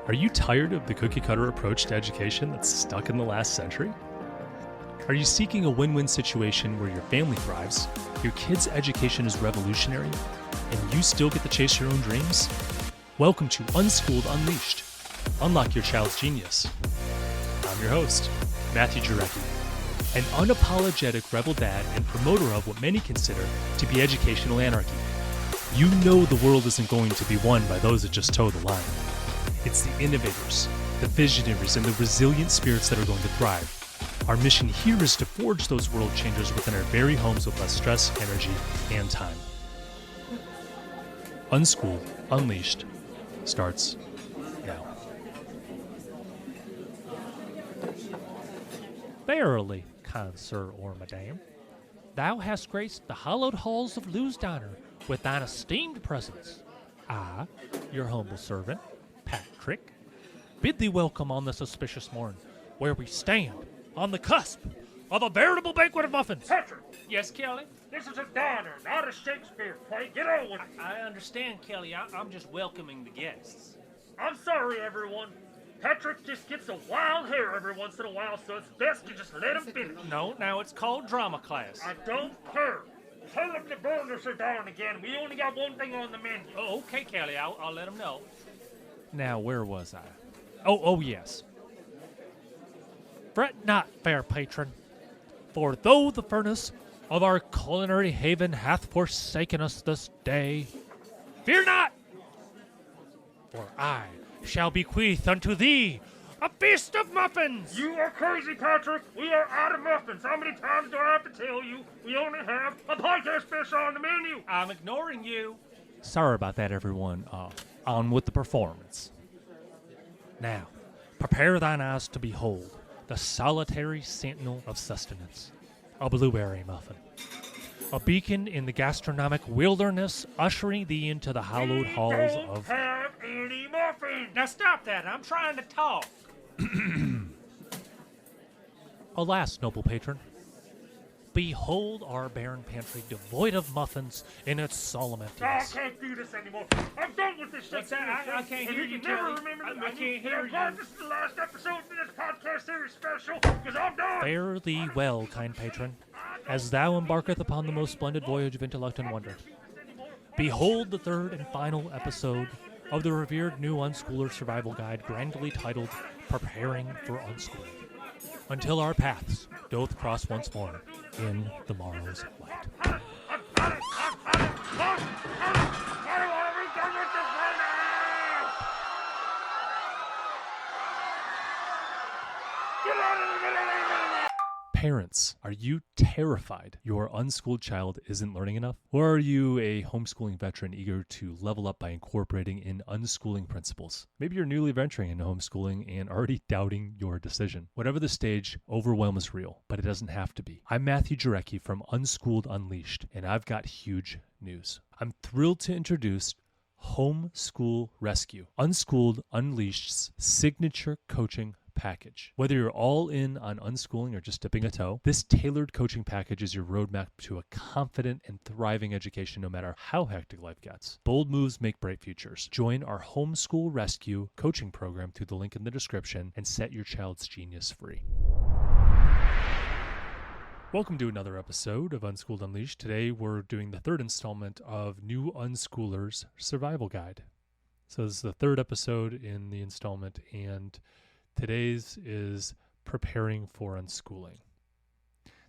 Are you tired of the cookie-cutter approach to education that's stuck in the last century? Are you seeking a win-win situation where your family thrives, your kid's education is revolutionary, and you still get to chase your own dreams? Welcome to Unschooled Unleashed. Unlock your child's genius. I'm your host, Matthew Jarecki, an unapologetic rebel dad and promoter of what many consider to be educational anarchy. You know the world isn't going to be won by those that just toe the line. It's the innovators, the visionaries, and the resilient spirits that are going to thrive. Our mission here is to forge those world changers within our very homes with less stress, energy, and time. Unschooled Unleashed starts now. Verily, kind sir or madam, thou hast graced the hallowed halls of Lew's Diner with thine esteemed presence. I, your humble servant, Patrick, bid thee welcome on this auspicious morn, where we stand on the cusp of a veritable banquet of muffins. Patrick, Yes, Kelly? this is a diner, not a Shakespeare play. Get on with it. I understand, Kelly. I'm just welcoming the guests. I'm sorry, everyone. Patrick just gets a wild hair every once in a while, so it's best to just let him finish. No, now it's called drama class. I don't care. Tell them the burgers are down again. We only got one thing on the menu. Oh, okay, Kelly. I'll let them know. Now, where was I? Oh, yes. Fret not, fair patron, for though the furnace of our culinary haven hath forsaken us this day, fear not, for I shall bequeath unto thee a feast of muffins. You are crazy, Patrick. We are out of muffins. How many times do I have to tell you we only have a podcast fish on the menu? I'm ignoring you. Sorry about that, everyone. On with the performance. Now, prepare thine eyes to behold the solitary sentinel of sustenance, a blueberry muffin, a beacon in the gastronomic wilderness, ushering thee into the hallowed halls We don't of... have any muffins. Now stop that, I'm trying to talk. Alas, noble patron, behold our barren pantry devoid of muffins in its solemn I emptiness. can't do this anymore. I'm done with this What's shit. that? I can't And hear you you, can never Kelly. remember the I menu. can't hear I'm glad you. this is the last episode of this podcast series special, because I'm done. Fare thee well, kind patron, as thou embarketh upon the most splendid voyage of intellect and wonder. Behold the third and final episode of the revered new Unschooler survival guide, grandly titled Preparing for Unschooling, until our paths doth cross once more in the morrow's light. I don't want to be done with this right now. Get out of the middle of the Parents, are you terrified your unschooled child isn't learning enough? Or are you a homeschooling veteran eager to level up by incorporating in unschooling principles? Maybe you're newly venturing into homeschooling and already doubting your decision. Whatever the stage, overwhelm is real, but it doesn't have to be. I'm Matthew Jarecki from Unschooled Unleashed, and I've got huge news. I'm thrilled to introduce Homeschool Rescue, Unschooled Unleashed's signature coaching package. Whether you're all in on unschooling or just dipping a toe, this tailored coaching package is your roadmap to a confident and thriving education no matter how hectic life gets. Bold moves make bright futures. Join our Homeschool Rescue coaching program through the link in the description and set your child's genius free. Welcome to another episode of Unschooled Unleashed. Today we're doing the third installment of New Unschoolers Survival Guide. So this is the third episode in the installment, and today's is preparing for unschooling.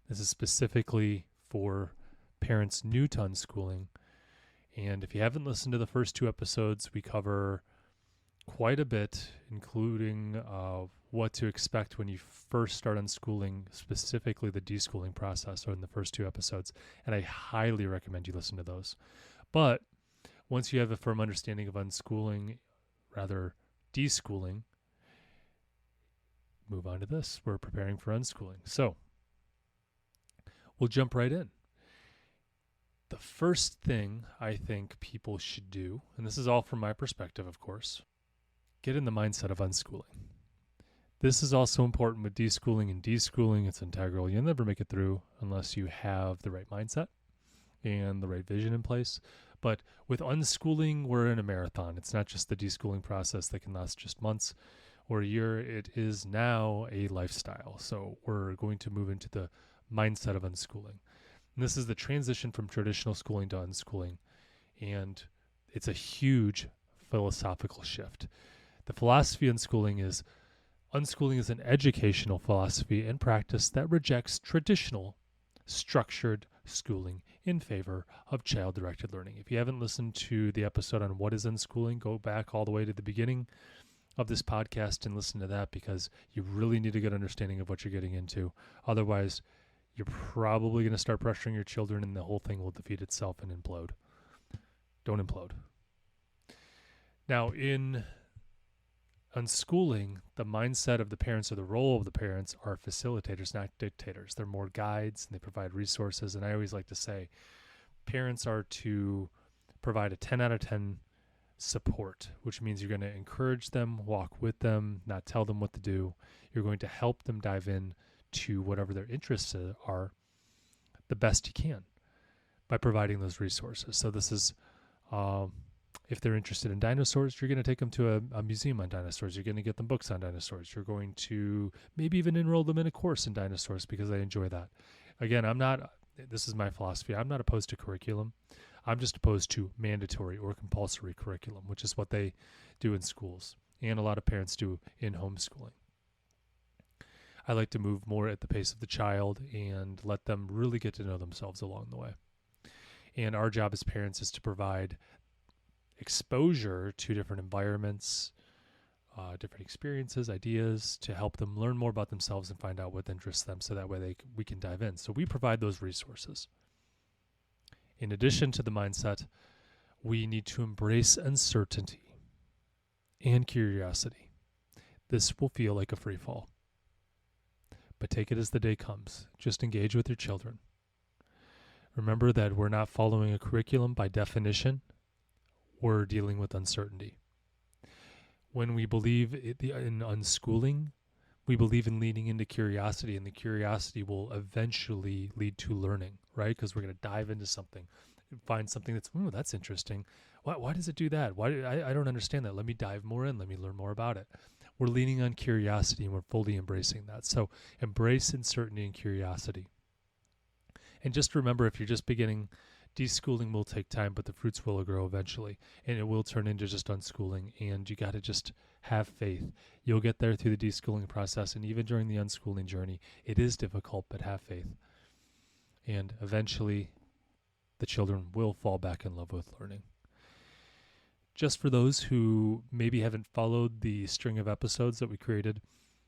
This is specifically for parents new to unschooling. And if you haven't listened to the first two episodes, we cover quite a bit, including what to expect when you first start unschooling, specifically the deschooling process, or in the first two episodes. And I highly recommend you listen to those. But once you have a firm understanding of unschooling, rather deschooling, move on to this. We're preparing for unschooling. So we'll jump right in. The first thing I think people should do, and this is all from my perspective, of course, get in the mindset of unschooling. This is also important with deschooling, and deschooling, it's integral. You'll never make it through unless you have the right mindset. and the right vision in place. But with unschooling, we're in a marathon. It's not just the deschooling process that can last just months or a year. It is now a lifestyle. So we're going to move into the mindset of unschooling. And this is the transition from traditional schooling to unschooling. And it's a huge philosophical shift. The philosophy of unschooling is an educational philosophy and practice that rejects traditional structured schooling in favor of child-directed learning. If you haven't listened to the episode on what is unschooling, go back all the way to the beginning of this podcast and listen to that, because you really need a good understanding of what you're getting into. Otherwise, you're probably going to start pressuring your children and the whole thing will defeat itself and implode. Don't implode. Now, in unschooling, the mindset of the parents, or the role of the parents, are facilitators, not dictators. They're more guides and they provide resources. And I always like to say parents are to provide a 10 out of 10 support, which means you're going to encourage them, walk with them, not tell them what to do. You're going to help them dive in to whatever their interests are the best you can by providing those resources. So this is if they're interested in dinosaurs, you're going to take them to a museum on dinosaurs. You're going to get them books on dinosaurs. You're going to maybe even enroll them in a course in dinosaurs because they enjoy that. Again, this is my philosophy. I'm not opposed to curriculum. I'm just opposed to mandatory or compulsory curriculum, which is what they do in schools and a lot of parents do in homeschooling. I like to move more at the pace of the child and let them really get to know themselves along the way. And our job as parents is to provide exposure to different environments, different experiences, ideas, to help them learn more about themselves and find out what interests them, so that way we can dive in. So we provide those resources. In addition to the mindset, we need to embrace uncertainty and curiosity. This will feel like a free fall, but take it as the day comes. Just engage with your children. Remember that we're not following a curriculum by definition. We're dealing with uncertainty. When we believe in unschooling, we believe in leading into curiosity, and the curiosity will eventually lead to learning, right? Because we're going to dive into something, find something that's interesting. Why does it do that? I don't understand that. Let me dive more in. Let me learn more about it. We're leaning on curiosity, and we're fully embracing that. So embrace uncertainty and curiosity. And just remember, if you're just beginning, deschooling will take time, but the fruits will grow eventually, and it will turn into just unschooling, and you got to just have faith. You'll get there through the deschooling process, and even during the unschooling journey, it is difficult, but have faith. And eventually, the children will fall back in love with learning. Just for those who maybe haven't followed the string of episodes that we created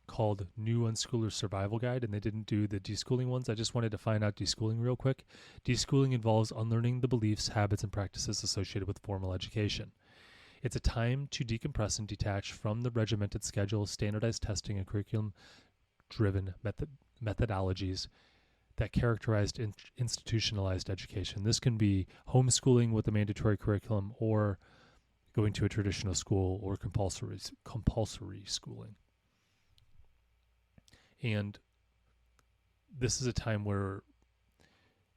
called New Unschooler Survival Guide, and they didn't do the deschooling ones, I just wanted to find out deschooling real quick. Deschooling involves unlearning the beliefs, habits, and practices associated with formal education. It's a time to decompress and detach from the regimented schedule, standardized testing, and curriculum-driven methodologies that characterized institutionalized education. This can be homeschooling with a mandatory curriculum, or going to a traditional school, or compulsory schooling. And this is a time where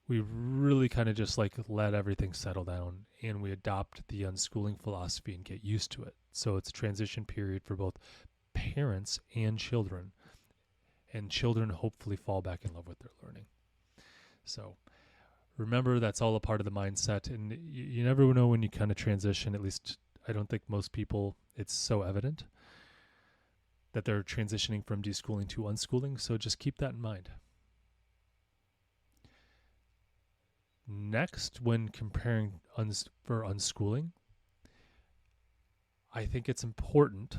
we really kind of just let everything settle down, and we adopt the unschooling philosophy and get used to it. So it's a transition period for both parents and children hopefully fall back in love with their learning. So remember, that's all a part of the mindset, and you never know when you kind of transition. At least I don't think most people, it's so evident that they're transitioning from deschooling to unschooling, so just keep that in mind. Next, when comparing for unschooling, I think it's important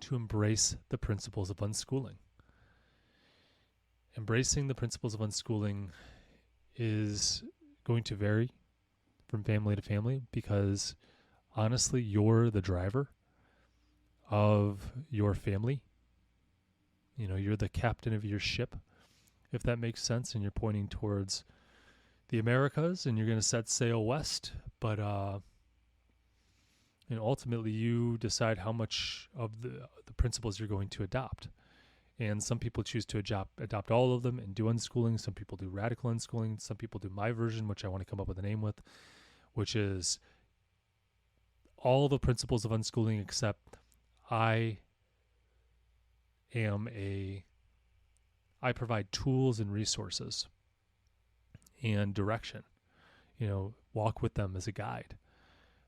to embrace the principles of unschooling. Embracing the principles of unschooling is going to vary from family to family, because honestly, you're the driver of your family. You're the captain of your ship, if that makes sense, and you're pointing towards the Americas, and you're going to set sail west, but ultimately you decide how much of the principles you're going to adopt. And some people choose to adopt all of them and do unschooling. Some people do radical unschooling. Some people do my version, which I want to come up with a name with, which is all the principles of unschooling except I provide tools and resources and direction, walk with them as a guide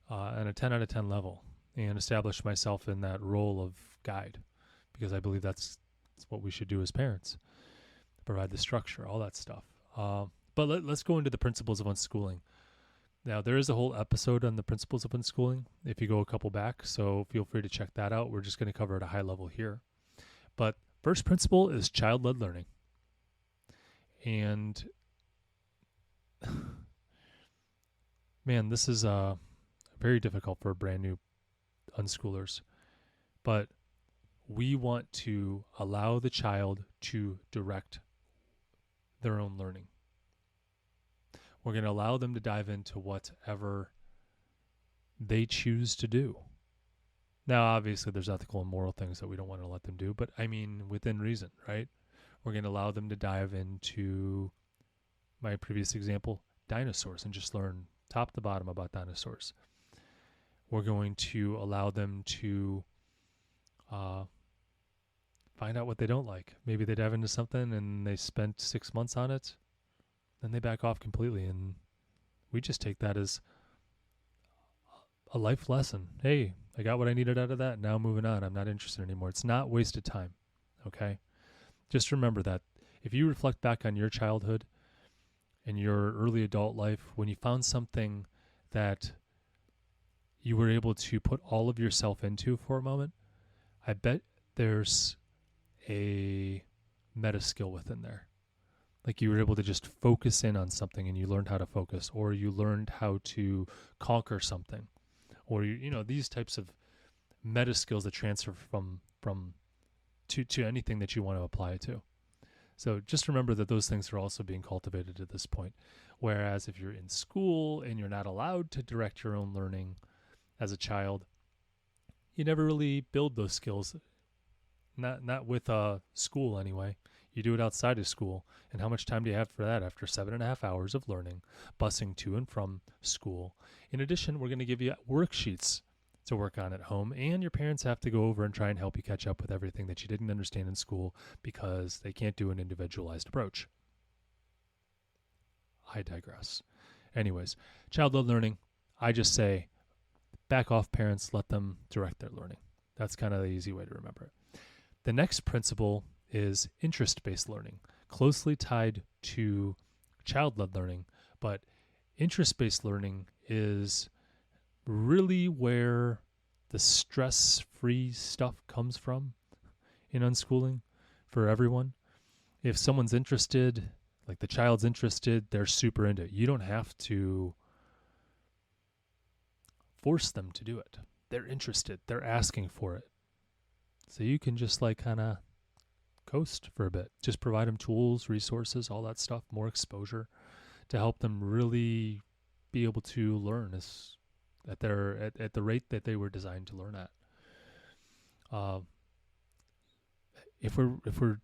on a 10 out of 10 level, and establish myself in that role of guide, because I believe that's what we should do as parents, provide the structure, all that stuff. But let's go into the principles of unschooling. Now, there is a whole episode on the principles of unschooling if you go a couple back, so feel free to check that out. We're just going to cover it at a high level here. But first principle is child-led learning. And man, this is very difficult for brand new unschoolers. But we want to allow the child to direct their own learning. We're going to allow them to dive into whatever they choose to do. Now, obviously, there's ethical and moral things that we don't want to let them do, but I mean, within reason, right? We're going to allow them to dive into, my previous example, dinosaurs, and just learn top to bottom about dinosaurs. We're going to allow them to find out what they don't like. Maybe they dive into something and they spent 6 months on it, then they back off completely, and we just take that as a life lesson. Hey, I got what I needed out of that. Now moving on. I'm not interested anymore. It's not wasted time. Okay? Just remember that if you reflect back on your childhood and your early adult life, when you found something that you were able to put all of yourself into for a moment, I bet there's a meta skill within there. Like you were able to just focus in on something and you learned how to focus, or you learned how to conquer something, or these types of meta skills that transfer from to anything that you want to apply it to. So just remember that those things are also being cultivated at this point. Whereas if you're in school and you're not allowed to direct your own learning as a child, you never really build those skills. Not with school anyway. You do it outside of school. And how much time do you have for that after 7.5 hours of learning, busing to and from school? In addition, we're going to give you worksheets to work on at home, and your parents have to go over and try and help you catch up with everything that you didn't understand in school because they can't do an individualized approach. I digress. Anyways, child-led learning, I just say back off parents, let them direct their learning. That's kind of the easy way to remember it. The next principle is interest-based learning, closely tied to child-led learning, but interest-based learning is really where the stress-free stuff comes from in unschooling for everyone. If someone's interested, like the child's interested, they're super into it. You don't have to force them to do it. They're interested. They're asking for it. So you can just kind of coast for a bit. Just provide them tools, resources, all that stuff, more exposure to help them really be able to learn at the rate that they were designed to learn at. If we're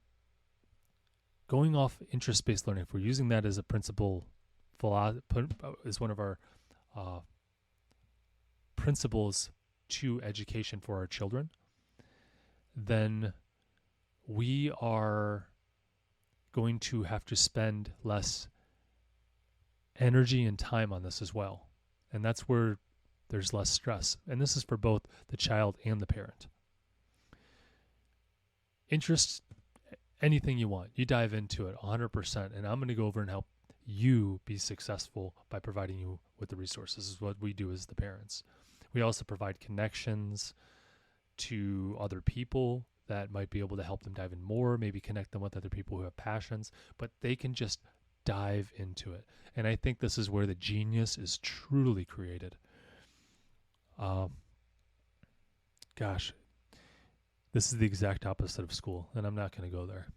going off interest-based learning, if we're using that as a principle, is one of our principles to education for our children, then we are going to have to spend less energy and time on this as well. And that's where there's less stress. And this is for both the child and the parent. Interest, anything you want, you dive into it 100%. And I'm going to go over and help you be successful by providing you with the resources. This is what we do as the parents. We also provide connections to other people that might be able to help them dive in more, maybe connect them with other people who have passions, but they can just dive into it. And I think this is where the genius is truly created. Gosh, this is the exact opposite of school, and I'm not going to go there.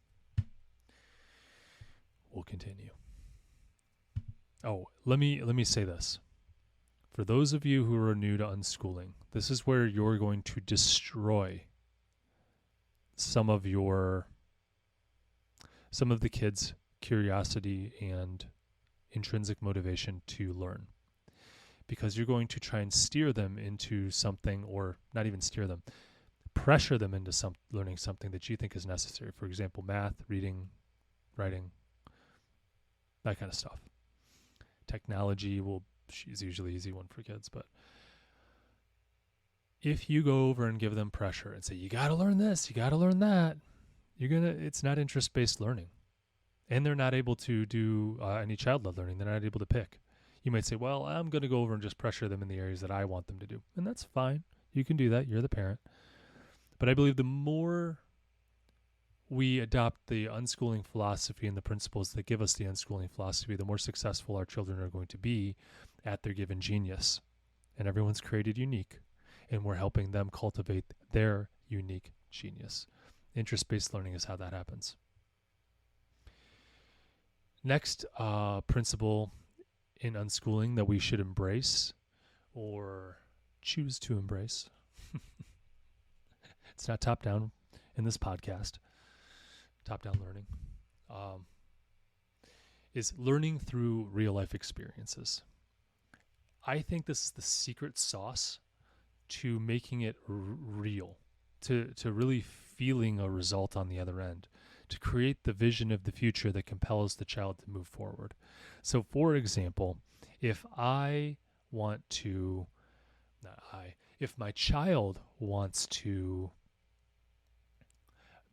We'll continue. Oh, let me say this. For those of you who are new to unschooling, this is where you're going to destroy some of your some of the kids' curiosity and intrinsic motivation to learn, because you're going to try and steer them into something, or not even steer them, pressure them into learning something that you think is necessary. For example, math, reading, writing, that kind of stuff. Technology is usually an easy one for kids, but if you go over and give them pressure and say, you got to learn this, you got to learn that, it's not interest-based learning. And they're not able to do any child-led learning. They're not able to pick. You might say, well, I'm going to go over and just pressure them in the areas that I want them to do. And that's fine. You can do that. You're the parent. But I believe the more we adopt the unschooling philosophy and the principles that give us the unschooling philosophy, the more successful our children are going to be at their given genius. And everyone's created unique, and we're helping them cultivate their unique genius. Interest-based learning is how that happens. Next principle in unschooling that we should embrace or choose to embrace. It's not top-down in this podcast. Top-down learning is learning through real-life experiences. I think this is the secret sauce to making it real, to really feeling a result on the other end, to create the vision of the future that compels the child to move forward. So, for example, if my child wants to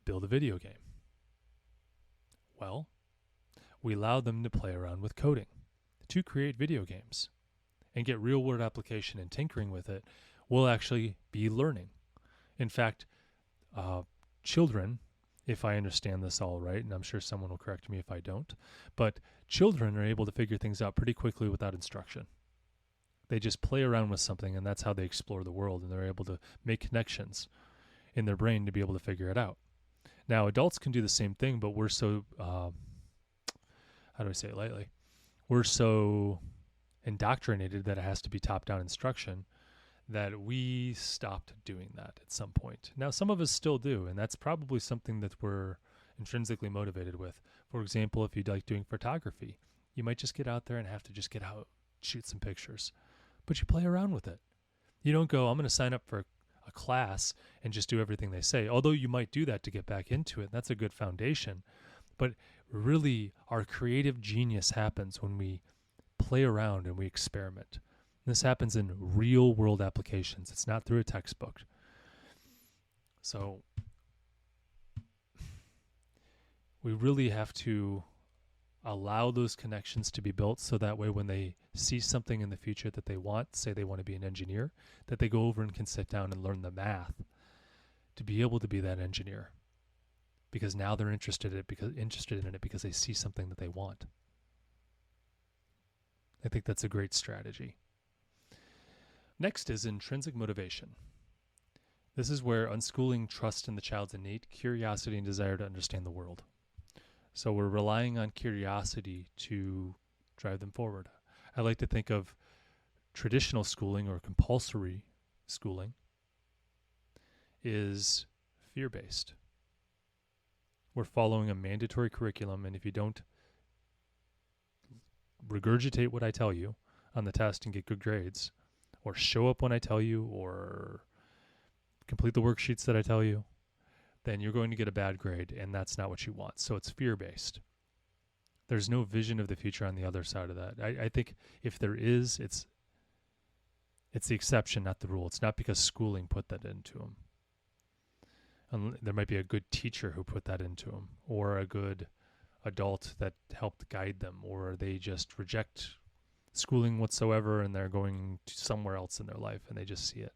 build a video game, well, we allow them to play around with coding to create video games and get real-world application and tinkering with it. Will actually be learning. In fact, children, if I understand this all right, and I'm sure someone will correct me if I don't, but children are able to figure things out pretty quickly without instruction. They just play around with something, and that's how they explore the world, and they're able to make connections in their brain to be able to figure it out. Now, adults can do the same thing, but we're so, how do I say it lightly? We're so indoctrinated that it has to be top-down instruction that we stopped doing that at some point. Now, some of us still do, and that's probably something that we're intrinsically motivated with. For example, if you like doing photography, you might just get out there and have to just get out, shoot some pictures. But you play around with it. You don't go, I'm going to sign up for a class and just do everything they say. Although you might do that to get back into it. That's a good foundation. But really, our creative genius happens when we play around and we experiment. This happens in real-world applications. It's not through a textbook. So we really have to allow those connections to be built so that way when they see something in the future that they want, say they want to be an engineer, that they go over and can sit down and learn the math to be able to be that engineer. Because now they're interested in it because they see something that they want. I think that's a great strategy. Next is intrinsic motivation. This is where unschooling trusts in the child's innate curiosity and desire to understand the world. So we're relying on curiosity to drive them forward. I like to think of traditional schooling or compulsory schooling is fear-based. We're following a mandatory curriculum, and if you don't regurgitate what I tell you on the test and get good grades, or show up when I tell you, or complete the worksheets that I tell you, then you're going to get a bad grade, and that's not what you want. So it's fear-based. There's no vision of the future on the other side of that. I think if there is, it's the exception, not the rule. It's not because schooling put that into them. There might be a good teacher who put that into them, or a good adult that helped guide them, or they just reject schooling whatsoever and they're going to somewhere else in their life and they just see it.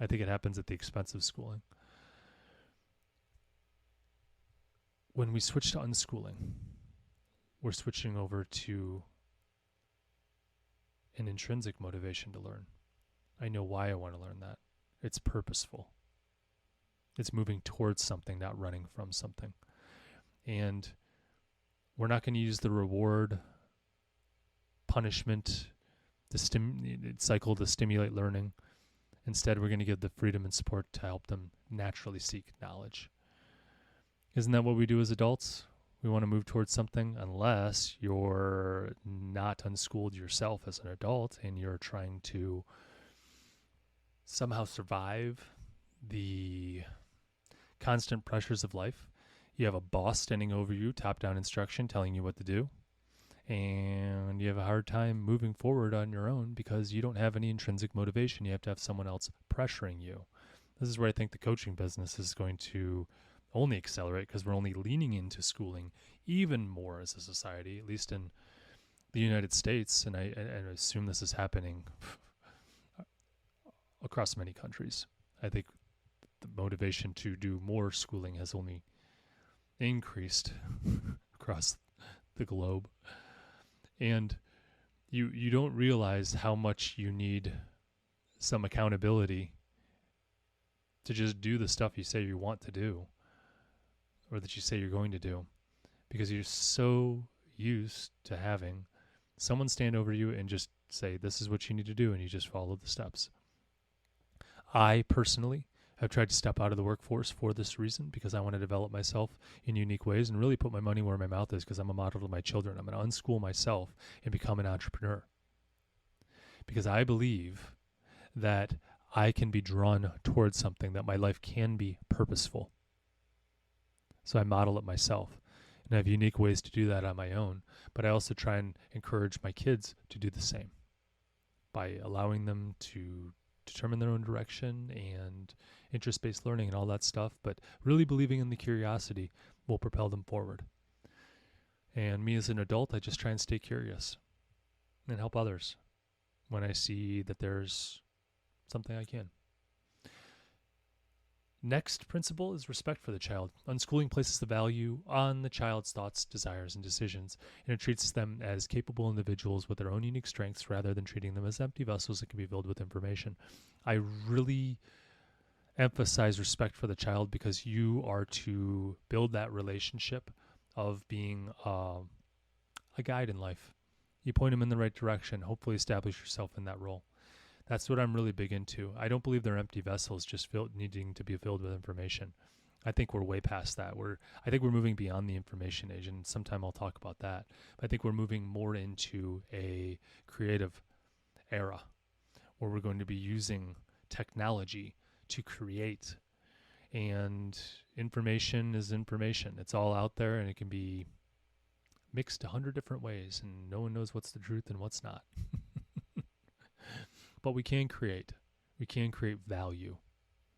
I think it happens at the expense of schooling. When we switch to unschooling, we're switching over to an intrinsic motivation to learn. I know why I want to learn that. It's purposeful. It's moving towards something, not running from something. And we're not going to use the reward punishment cycle to stimulate learning. Instead, we're going to give the freedom and support to help them naturally seek knowledge. Isn't that what we do as adults? we want to move towards something unless you're not unschooled yourself as an adult and you're trying to somehow survive the constant pressures of life. You have a boss standing over you, top-down instruction, telling you what to do, and you have a hard time moving forward on your own because you don't have any intrinsic motivation. You have to have someone else pressuring you. This is where I think the coaching business is going to only accelerate, because we're only leaning into schooling even more as a society, at least in the United States, and I assume this is happening across many countries. I think the motivation to do more schooling has only increased across the globe. And you don't realize how much you need some accountability to just do the stuff you say you want to do, or that you say you're going to do, because you're so used to having someone stand over you and just say, this is what you need to do, and you just follow the steps. I personally have tried to step out of the workforce for this reason, because I want to develop myself in unique ways and really put my money where my mouth is, because I'm a model to my children. I'm going to unschool myself and become an entrepreneur, because I believe that I can be drawn towards something, that my life can be purposeful. So I model it myself, and I have unique ways to do that on my own. But I also try and encourage my kids to do the same by allowing them to determine their own direction and interest-based learning and all that stuff, but really believing in the curiosity will propel them forward. And me as an adult, I just try and stay curious and help others when I see that there's something I can. Next principle is respect for the child. Unschooling places the value on the child's thoughts, desires, and decisions, and it treats them as capable individuals with their own unique strengths rather than treating them as empty vessels that can be filled with information. I really emphasize respect for the child, because you are to build that relationship of being a guide in life. You point them in the right direction, hopefully establish yourself in that role. That's what I'm really big into. I don't believe they're empty vessels just needing to be filled with information. I think we're way past that. I think we're moving beyond the information age, and sometime I'll talk about that. But I think we're moving more into a creative era where we're going to be using technology to create. And information is information. It's all out there, and it can be mixed 100 different ways, and no one knows what's the truth and what's not. But we can create value,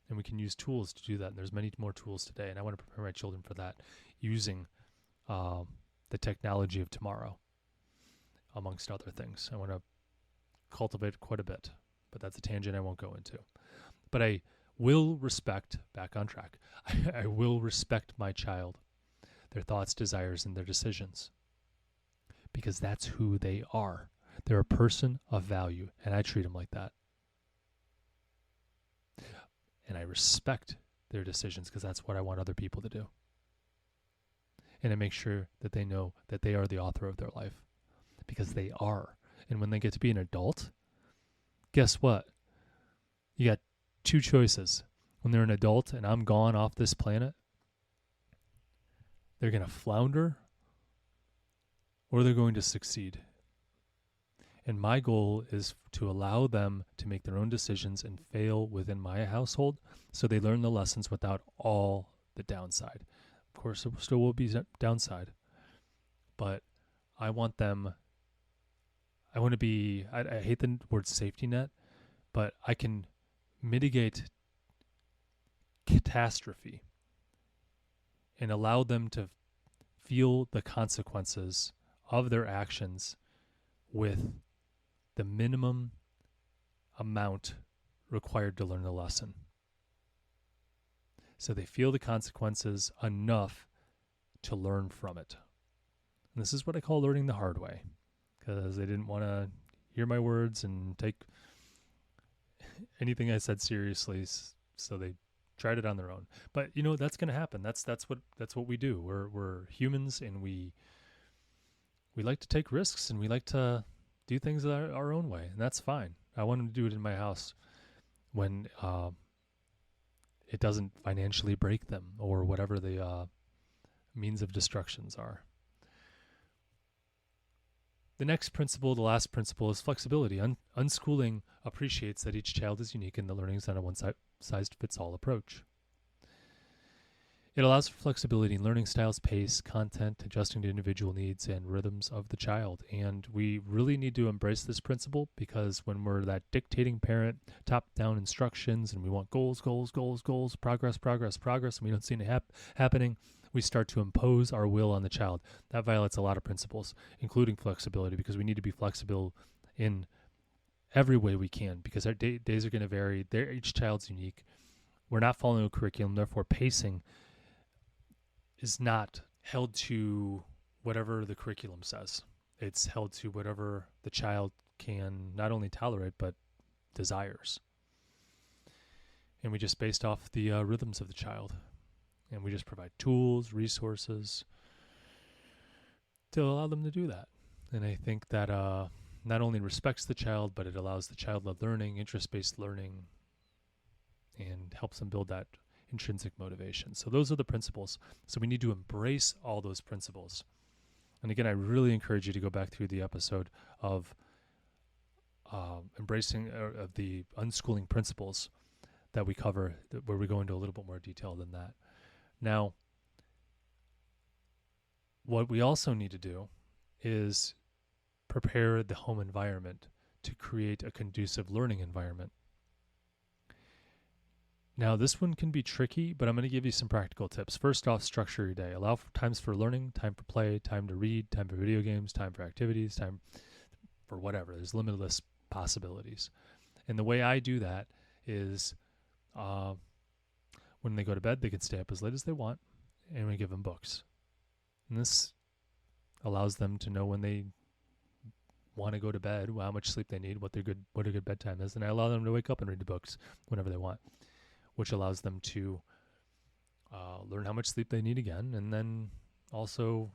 and we can use tools to do that. And there's many more tools today, and I want to prepare my children for that using the technology of tomorrow, amongst other things. I want to cultivate quite a bit, but that's a tangent I won't go into. But I will respect, back on track, I will respect my child, their thoughts, desires, and their decisions, because that's who they are. They're a person of value, and I treat them like that. And I respect their decisions, because that's what I want other people to do. And I make sure that they know that they are the author of their life, because they are. And when they get to be an adult, guess what? You got two choices. When they're an adult and I'm gone off this planet, they're going to flounder or they're going to succeed. And my goal is to allow them to make their own decisions and fail within my household, so they learn the lessons without all the downside. Of course, there still will be downside, but I want them, I hate the word safety net, but I can mitigate catastrophe and allow them to feel the consequences of their actions with the minimum amount required to learn the lesson. So they feel the consequences enough to learn from it. And this is what I call learning the hard way, because they didn't want to hear my words and take anything I said seriously, so they tried it on their own. But that's going to happen. That's what we do. We're humans, and we like to take risks, and we like to do things our own way, and that's fine. I want them to do it in my house when it doesn't financially break them, or whatever the means of destructions are. The next principle, the last principle, is flexibility. Unschooling appreciates that each child is unique and the learning is not a one-size-fits-all approach. It allows for flexibility in learning styles, pace, content, adjusting to individual needs and rhythms of the child. And we really need to embrace this principle, because when we're that dictating parent, top-down instructions, and we want goals, progress, and we don't see it happening, we start to impose our will on the child. That violates a lot of principles, including flexibility, because we need to be flexible in every way we can, because our days are going to vary. Each child's unique. We're not following a curriculum, therefore pacing is not held to whatever the curriculum says. It's held to whatever the child can not only tolerate, but desires. And we just based off the rhythms of the child. And we just provide tools, resources to allow them to do that. And I think that not only respects the child, but it allows the child-led learning, interest-based learning, and helps them build that intrinsic motivation. So those are the principles. So we need to embrace all those principles. And again, I really encourage you to go back through the episode of embracing of the unschooling principles that we cover, where we go into a little bit more detail than that. Now, what we also need to do is prepare the home environment to create a conducive learning environment. Now, this one can be tricky, but I'm going to give you some practical tips. First off, structure your day. Allow for times for learning, time for play, time to read, time for video games, time for activities, time for whatever. There's limitless possibilities. And the way I do that is when they go to bed, they can stay up as late as they want, and we give them books. And this allows them to know when they want to go to bed, how much sleep they need, what a good bedtime is, and I allow them to wake up and read the books whenever they want, which allows them to learn how much sleep they need again, and then also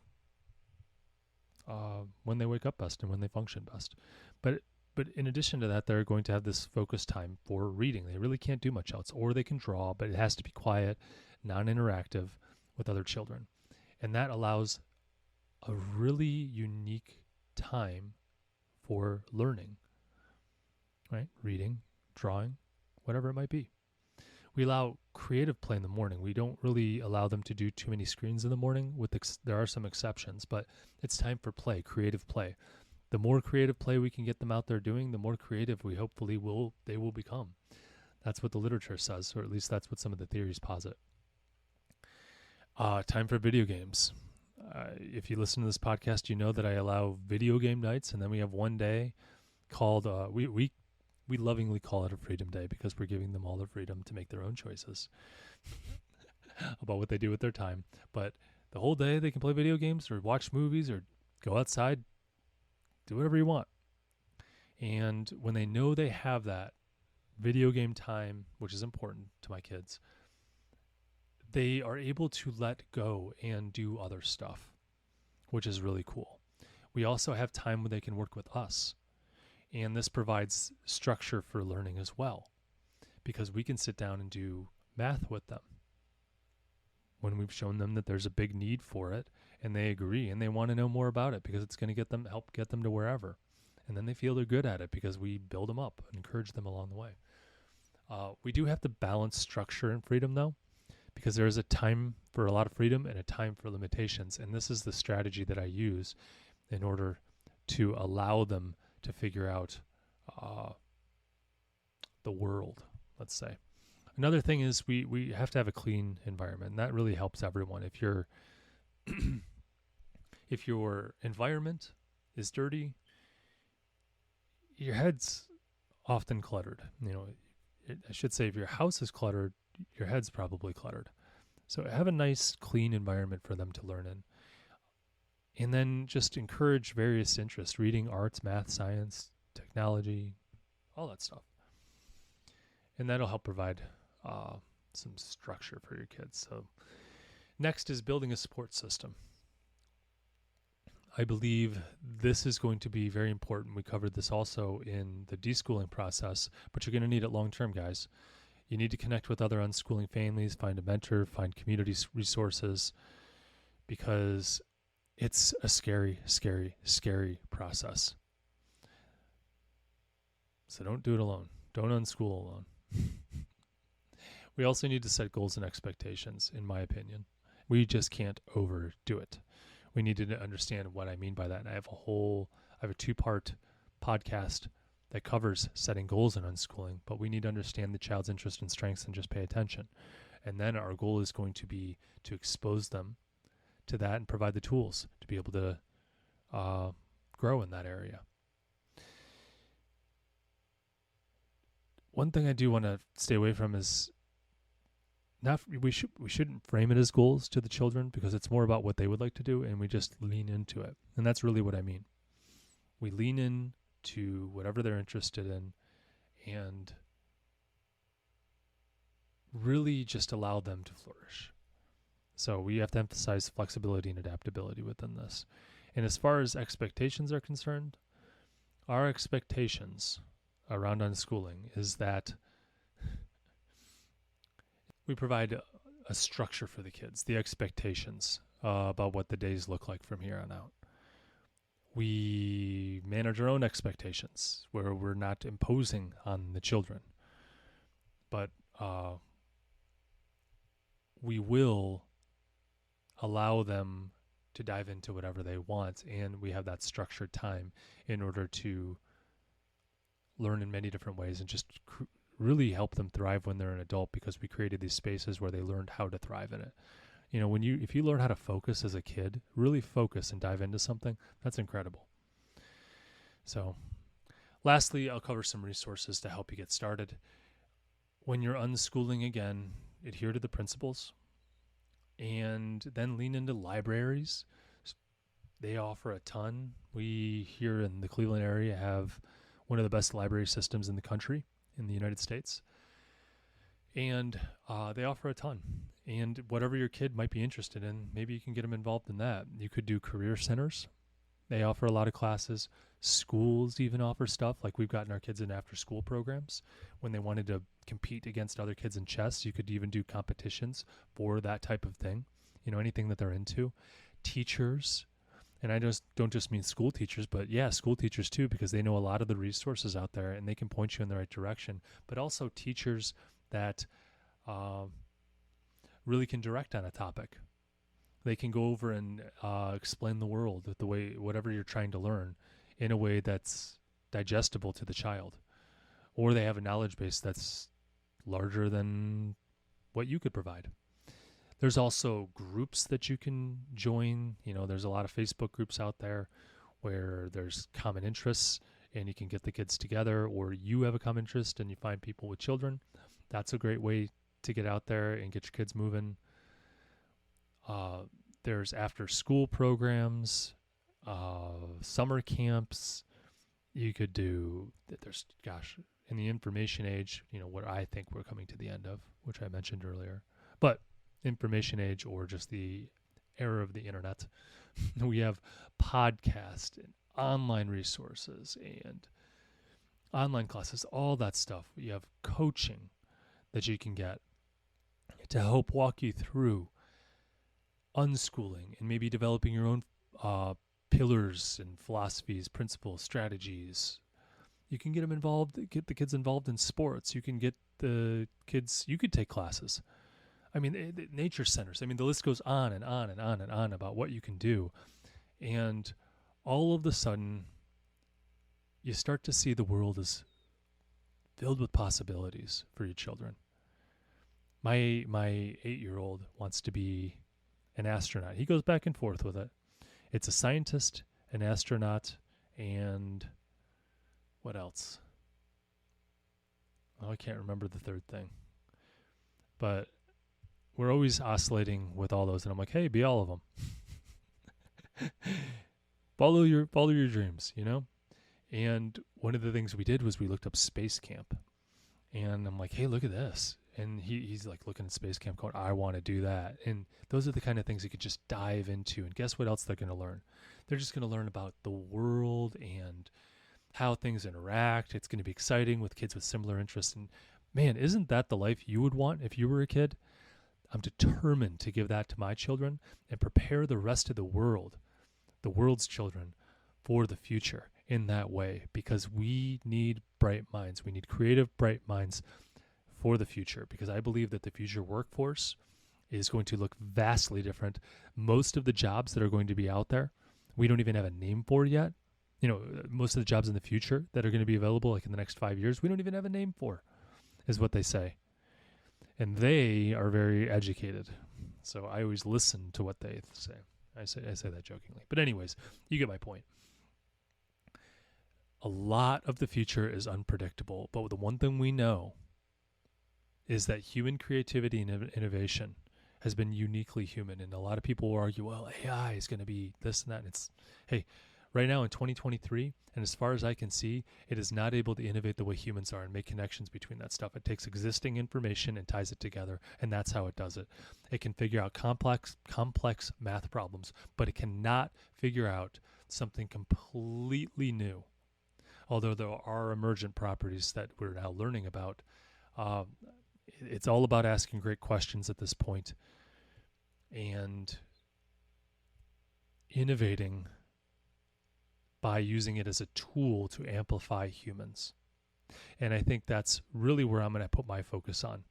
when they wake up best and when they function best. But in addition to that, they're going to have this focused time for reading. They really can't do much else, or they can draw, but it has to be quiet, non-interactive with other children. And that allows a really unique time for learning, right? Reading, drawing, whatever it might be. We allow creative play in the morning. We don't really allow them to do too many screens in the morning. There are some exceptions, but it's time for play, creative play. The more creative play we can get them out there doing, the more creative they will become. That's what the literature says, or at least that's what some of the theories posit. Time for video games. If you listen to this podcast, you know that I allow video game nights, and then we have one day called, we lovingly call it a freedom day, because we're giving them all the freedom to make their own choices about what they do with their time. But the whole day they can play video games or watch movies or go outside, do whatever you want. And when they know they have that video game time, which is important to my kids, they are able to let go and do other stuff, which is really cool. We also have time when they can work with us. And this provides structure for learning as well, because we can sit down and do math with them when we've shown them that there's a big need for it, and they agree and they want to know more about it, because it's going to help get them to wherever. And then they feel they're good at it because we build them up and encourage them along the way. We do have to balance structure and freedom, though, because there is a time for a lot of freedom and a time for limitations. And this is the strategy that I use in order to allow them to figure out the world, let's say. Another thing is we have to have a clean environment, and that really helps everyone. If your environment is dirty, your head's often cluttered. I should say, if your house is cluttered, your head's probably cluttered. So have a nice, clean environment for them to learn in. And then just encourage various interests: reading, arts, math, science, technology, all that stuff. And that'll help provide some structure for your kids. So next is building a support system. I believe this is going to be very important. We covered this also in the deschooling process, but you're going to need it long-term, guys. You need to connect with other unschooling families, find a mentor, find community resources, because it's a scary, scary, scary process. So don't do it alone. Don't unschool alone. We also need to set goals and expectations, in my opinion. We just can't overdo it. We need to understand what I mean by that. And I have a 2-part podcast that covers setting goals in unschooling, but we need to understand the child's interests and strengths and just pay attention. And then our goal is going to be to expose them to that and provide the tools to be able to grow in that area. One thing I do want to stay away from is we shouldn't frame it as goals to the children, because it's more about what they would like to do, and we just lean into it. And that's really what I mean. We lean in to whatever they're interested in and really just allow them to flourish. So we have to emphasize flexibility and adaptability within this. And as far as expectations are concerned, our expectations around unschooling is that we provide a structure for the kids, the expectations about what the days look like from here on out. We manage our own expectations where we're not imposing on the children, but we will allow them to dive into whatever they want, and we have that structured time in order to learn in many different ways and just really help them thrive when they're an adult, because we created these spaces where they learned how to thrive in it. You know, if you learn how to focus as a kid, really focus and dive into something, that's incredible. So lastly, I'll cover some resources to help you get started. When you're unschooling again, adhere to the principles and then lean into libraries. They offer a ton. We here in the Cleveland area have one of the best library systems in the country, in the United States. And they offer a ton. And whatever your kid might be interested in, maybe you can get them involved in that. You could do career centers. They offer a lot of classes. Schools even offer stuff, like we've gotten our kids in after-school programs. When they wanted to compete against other kids in chess, you could even do competitions for that type of thing, you know, anything that they're into. Teachers, and I don't just mean school teachers, but yeah, school teachers too, because they know a lot of the resources out there and they can point you in the right direction. But also teachers that really can direct on a topic. They can go over and explain the world the way, whatever you're trying to learn, in a way that's digestible to the child. Or they have a knowledge base that's larger than what you could provide. There's also groups that you can join. You know, there's a lot of Facebook groups out there where there's common interests and you can get the kids together, or you have a common interest and you find people with children. That's a great way to get out there and get your kids moving. There's after-school programs, summer camps. You could do, in the information age, you know, what I think we're coming to the end of, which I mentioned earlier. But information age, or just the era of the internet, we have podcasts and online resources and online classes, all that stuff. You have coaching that you can get to help walk you through unschooling and maybe developing your own pillars and philosophies, principles, strategies. You can get the kids involved in sports. You can get the kids, you could take classes. I mean, nature centers. I mean, the list goes on and on and on and on about what you can do. And all of a sudden, you start to see the world as filled with possibilities for your children. My 8-year-old wants to be an astronaut. He goes back and forth with it. It's a scientist, an astronaut, and what else? Oh, I can't remember the third thing. But we're always oscillating with all those, and I'm like, hey, be all of them. follow your dreams, you know? And one of the things we did was we looked up Space Camp. And I'm like, hey, look at this. And he's like looking at Space Camp going, I want to do that. And those are the kind of things you could just dive into. And guess what else they're going to learn? They're just going to learn about the world and how things interact. It's going to be exciting with kids with similar interests. And man, isn't that the life you would want if you were a kid? I'm determined to give that to my children and prepare the rest of the world's children, for the future in that way, because we need bright minds. We need creative, bright minds for the future, because I believe that the future workforce is going to look vastly different. Most of the jobs that are going to be out there, we don't even have a name for yet. Most of the jobs in the future that are going to be available, like in the next 5 years, we don't even have a name for, is what they say. And they are very educated. So I always listen to what they say. I say that jokingly. But anyways, you get my point. A lot of the future is unpredictable, but the one thing we know is that human creativity and innovation has been uniquely human. And a lot of people will argue, well, AI is going to be this and that. And it's, hey, right now in 2023, and as far as I can see, it is not able to innovate the way humans are and make connections between that stuff. It takes existing information and ties it together, and that's how it does it. It can figure out complex math problems, but it cannot figure out something completely new. Although there are emergent properties that we're now learning about, it's all about asking great questions at this point and innovating by using it as a tool to amplify humans. And I think that's really where I'm going to put my focus on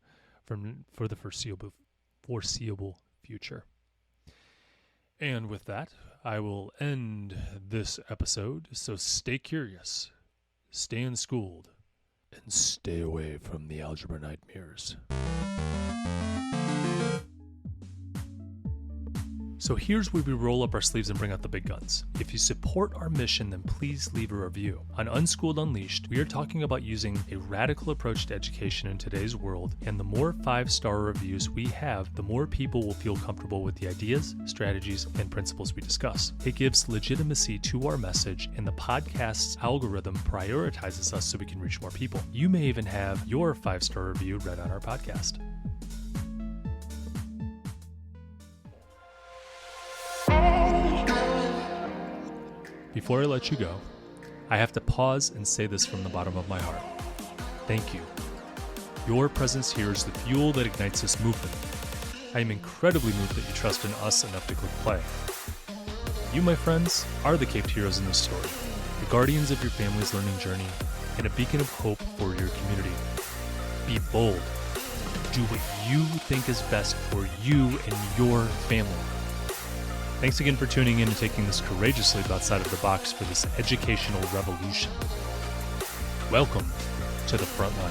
for the foreseeable future. And with that, I will end this episode. So stay curious, stay unschooled, and stay away from the algebra nightmares. So here's where we roll up our sleeves and bring out the big guns. If you support our mission, then please leave a review. On Unschooled Unleashed, we are talking about using a radical approach to education in today's world, and the more 5-star reviews we have, the more people will feel comfortable with the ideas, strategies, and principles we discuss. It gives legitimacy to our message, and the podcast's algorithm prioritizes us so we can reach more people. You may even have your 5-star review read on our podcast. Before I let you go, I have to pause and say this from the bottom of my heart. Thank you. Your presence here is the fuel that ignites this movement. I am incredibly moved that you trust in us enough to click play. You, my friends, are the caped heroes in this story, the guardians of your family's learning journey, and a beacon of hope for your community. Be bold. Do what you think is best for you and your family. Thanks again for tuning in and taking this courageous leap outside of the box for this educational revolution. Welcome to the front line.